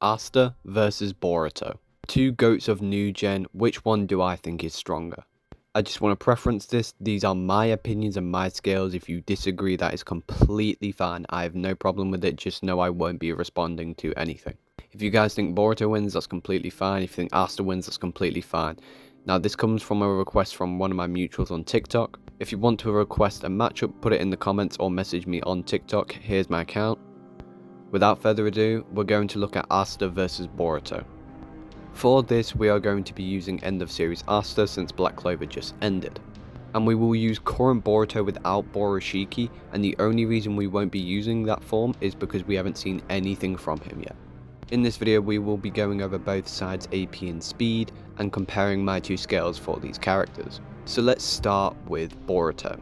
Asta versus Boruto. Two goats of new gen, which one do I think is stronger? I just want to preference this. These are my opinions and my scales. If you disagree, that is completely fine. I have no problem with it. Just know I won't be responding to anything. If you guys think Boruto wins, that's completely fine. If you think Asta wins, that's completely fine. Now, this comes from a request from one of my mutuals on TikTok. If you want to request a matchup, put it in the comments or message me on TikTok. Here's my account. Without further ado, we're going to look at Asta versus Boruto. For this, we are going to be using end of series Asta since Black Clover just ended. And we will use current Boruto without Boroshiki, and the only reason we won't be using that form is because we haven't seen anything from him yet. In this video, we will be going over both sides AP and speed, and comparing my two scales for these characters. So let's start with Boruto.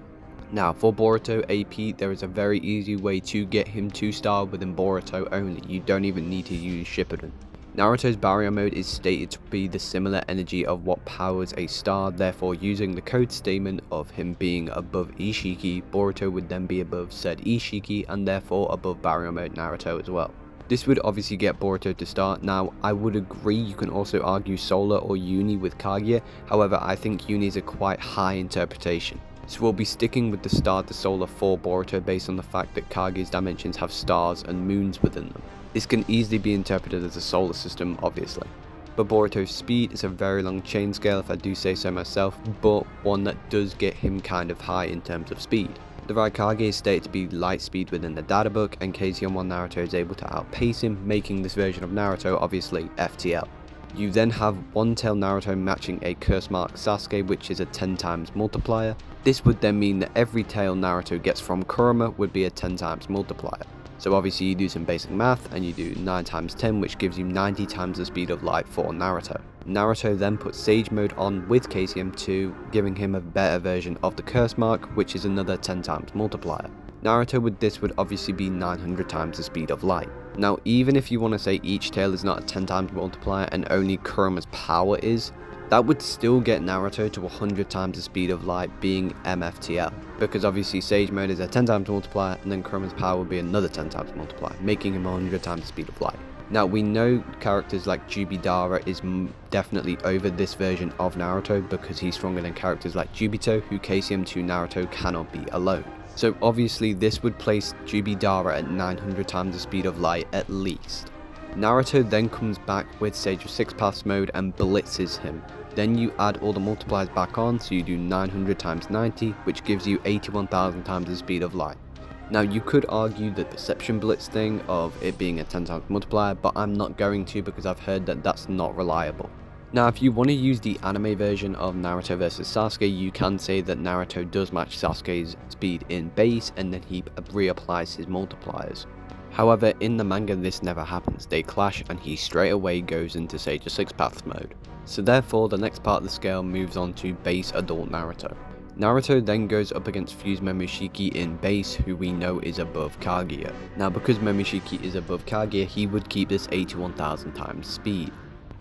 Now, for Boruto AP, there is a very easy way to get him 2-star within Boruto only. You don't even need to use Shippuden. Naruto's barrier mode is stated to be the similar energy of what powers a star, therefore using the code statement of him being above Ishiki, Boruto would then be above said Ishiki and therefore above barrier mode Naruto as well. This would obviously get Boruto to start. Now, I would agree you can also argue Solar or Uni with Kaguya, however I think Uni is a quite high interpretation. So we'll be sticking with the star to solar for Boruto based on the fact that Kaguya's dimensions have stars and moons within them. This can easily be interpreted as a solar system, obviously. But Boruto's speed is a very long chain scale if I do say so myself, but one that does get him kind of high in terms of speed. The Raikage is stated to be light speed within the data book, and KCM1 Naruto is able to outpace him, making this version of Naruto obviously FTL. You then have one-tail Naruto matching a curse mark Sasuke, which is a 10 times multiplier. This would then mean that every tail Naruto gets from Kurama would be a 10 times multiplier. So obviously you do some basic math and you do 9 times 10, which gives you 90 times the speed of light for Naruto. Naruto then puts Sage mode on with KCM2, giving him a better version of the curse mark, which is another 10 times multiplier. Naruto with this would obviously be 900 times the speed of light. Now, even if you want to say each tail is not a 10 times multiplier and only Kurama's power is, that would still get Naruto to 100 times the speed of light, being MFTL. Because obviously Sage mode is a 10 times multiplier and then Kurama's power would be another 10 times multiplier, making him 100 times the speed of light. Now, we know characters like Jubidara is definitely over this version of Naruto because he's stronger than characters like Jubito, who KCM2 Naruto cannot be alone. So obviously this would place Jubidara at 900 times the speed of light at least. Naruto then comes back with Sage of 6 Paths mode and blitzes him. Then you add all the multipliers back on, so you do 900 times 90, which gives you 81,000 times the speed of light. Now, you could argue the perception blitz thing of it being a 10 times multiplier, but I'm not going to because I've heard that that's not reliable. Now, if you want to use the anime version of Naruto vs Sasuke, you can say that Naruto does match Sasuke's speed in base and then he reapplies his multipliers. However, in the manga this never happens. They clash and he straight away goes into Sage of 6 Paths mode. So therefore, the next part of the scale moves on to base adult Naruto. Naruto then goes up against Fused Momoshiki in base, who we know is above Kaguya. Now, because Momoshiki is above Kaguya, he would keep this 81,000 times speed.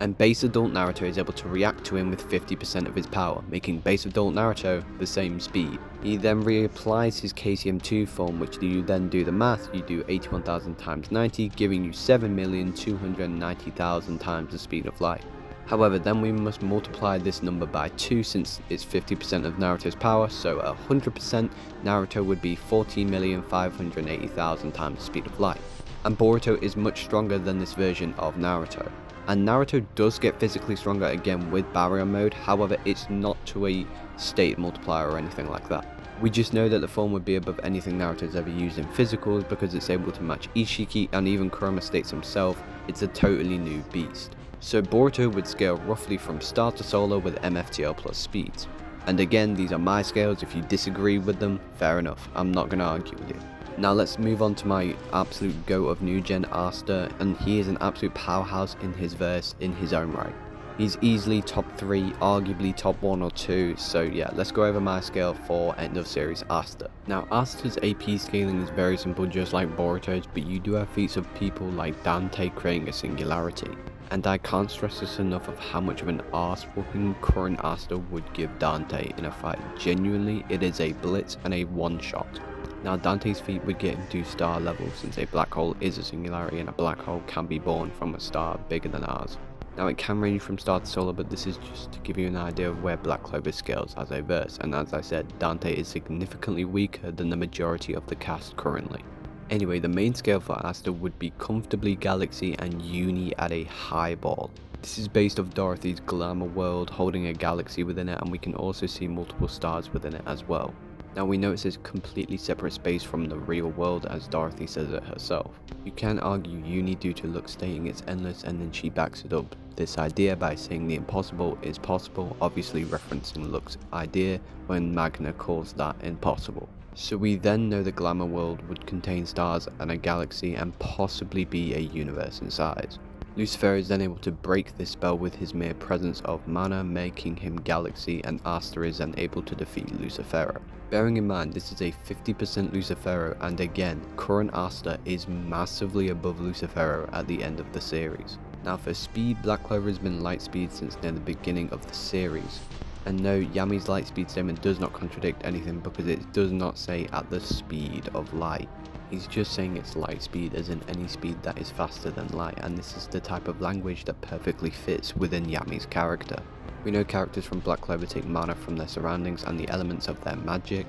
And base adult Naruto is able to react to him with 50% of his power, making base adult Naruto the same speed. He then reapplies his KCM2 form, which you then do the math, you do 81,000 times 90, giving you 7,290,000 times the speed of light. However, then we must multiply this number by 2 since it's 50% of Naruto's power, so at 100% Naruto would be 40,580,000 times the speed of light. And Boruto is much stronger than this version of Naruto. And Naruto does get physically stronger again with barrier mode, however it's not to a state multiplier or anything like that. We just know that the form would be above anything Naruto's ever used in physicals because it's able to match Ishiki, and even Kurama states himself, it's a totally new beast. So Boruto would scale roughly from star to solar with MFTL plus speeds. And again, these are my scales. If you disagree with them, fair enough, I'm not going to argue with you. Now let's move on to my absolute GOAT of new gen, Asta, and he is an absolute powerhouse in his verse in his own right. He's easily top 3, arguably top 1 or 2, so yeah, let's go over my scale for end of series Asta. Now, Asta's AP scaling is very simple, just like Boruto's, but you do have feats of people like Dante creating a singularity. And I can't stress this enough of how much of an arse whooping current Asta would give Dante in a fight. Genuinely, it is a blitz and a one-shot. Now Dante's feat would get him to star level, since a black hole is a singularity and a black hole can be born from a star bigger than ours. Now it can range from star to solar, but this is just to give you an idea of where Black Clover scales as a verse, and as I said, Dante is significantly weaker than the majority of the cast currently. Anyway, the main scale for Asta would be comfortably Galaxy and Uni at a highball. This is based off Dorothy's glamour world holding a galaxy within it, and we can also see multiple stars within it as well. Now we know it's a completely separate space from the real world, as Dorothy says it herself. You can argue Uni due to Lux stating it's endless, and then she backs it up this idea by saying the impossible is possible, obviously referencing Lux's idea when Magna calls that impossible. So we then know the glamour world would contain stars and a galaxy and possibly be a universe in size. Lucifer is then able to break this spell with his mere presence of mana, making him Galaxy, and Asta is then able to defeat Lucifero. Bearing in mind this is a 50% Lucifero, and again, current Asta is massively above Lucifero at the end of the series. Now for speed, Black Clover has been light speed since near the beginning of the series. And no, Yami's light speed statement does not contradict anything because it does not say at the speed of light. He's just saying it's light speed as in any speed that is faster than light, and this is the type of language that perfectly fits within Yami's character. We know characters from Black Clover take mana from their surroundings and the elements of their magic.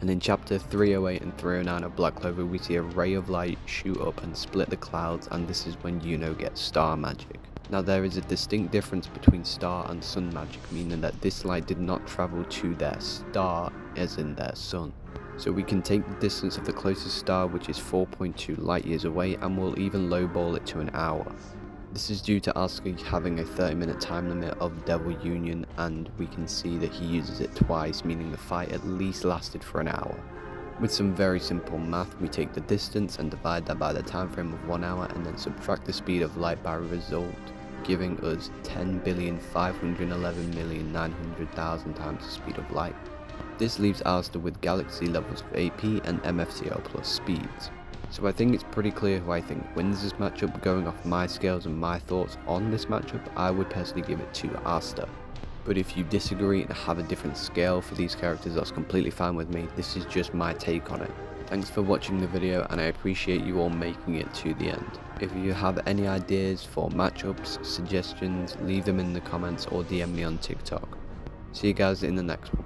And in chapter 308 and 309 of Black Clover we see a ray of light shoot up and split the clouds, and this is when Yuno gets star magic. Now there is a distinct difference between star and sun magic, meaning that this light did not travel to their star as in their sun. So we can take the distance of the closest star, which is 4.2 light years away, and we'll even lowball it to an hour. This is due to Asuka having a 30-minute time limit of Devil Union, and we can see that he uses it twice, meaning the fight at least lasted for an hour. With some very simple math, we take the distance and divide that by the time frame of 1 hour, and then subtract the speed of light by result, giving us 10,511,900,000 times the speed of light. This leaves Asta with galaxy levels of AP and MFCL plus speeds. So I think it's pretty clear who I think wins this matchup. Going off my scales and my thoughts on this matchup, I would personally give it to Asta. But if you disagree and have a different scale for these characters, that's completely fine with me. This is just my take on it. Thanks for watching the video, and I appreciate you all making it to the end. If you have any ideas for matchups, suggestions, leave them in the comments or DM me on TikTok. See you guys in the next one.